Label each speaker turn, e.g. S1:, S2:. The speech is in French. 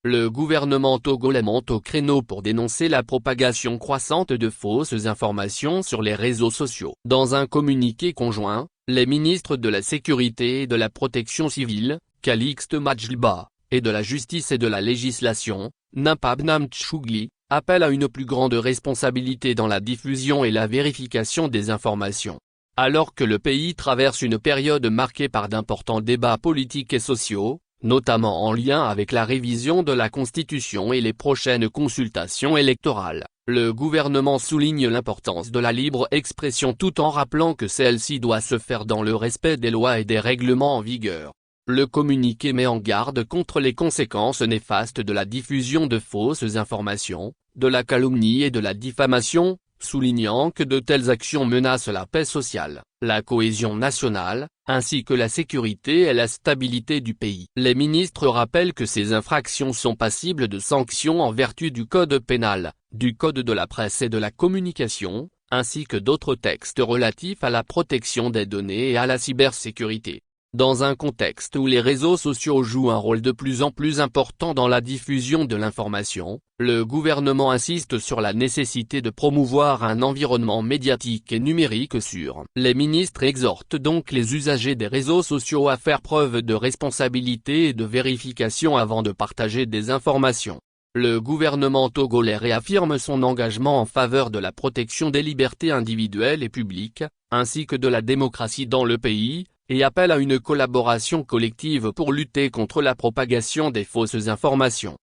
S1: Le gouvernement togolais monte au créneau pour dénoncer la propagation croissante de fausses informations sur les réseaux sociaux. Dans un communiqué conjoint, les ministres de la Sécurité et de la Protection civile, Calixte Majliba, et de la Justice et de la Législation, Nampabnam Tchougli, appellent à une plus grande responsabilité dans la diffusion et la vérification des informations. Alors que le pays traverse une période marquée par d'importants débats politiques et sociaux, notamment en lien avec la révision de la Constitution et les prochaines consultations électorales, le gouvernement souligne l'importance de la libre expression tout en rappelant que celle-ci doit se faire dans le respect des lois et des règlements en vigueur. Le communiqué met en garde contre les conséquences néfastes de la diffusion de fausses informations, de la calomnie et de la diffamation, soulignant que de telles actions menacent la paix sociale, la cohésion nationale, ainsi que la sécurité et la stabilité du pays. Les ministres rappellent que ces infractions sont passibles de sanctions en vertu du Code pénal, du Code de la presse et de la communication, ainsi que d'autres textes relatifs à la protection des données et à la cybersécurité. Dans un contexte où les réseaux sociaux jouent un rôle de plus en plus important dans la diffusion de l'information, le gouvernement insiste sur la nécessité de promouvoir un environnement médiatique et numérique sûr. Les ministres exhortent donc les usagers des réseaux sociaux à faire preuve de responsabilité et de vérification avant de partager des informations. Le gouvernement togolais réaffirme son engagement en faveur de la protection des libertés individuelles et publiques, ainsi que de la démocratie dans le pays, et appelle à une collaboration collective pour lutter contre la propagation des fausses informations.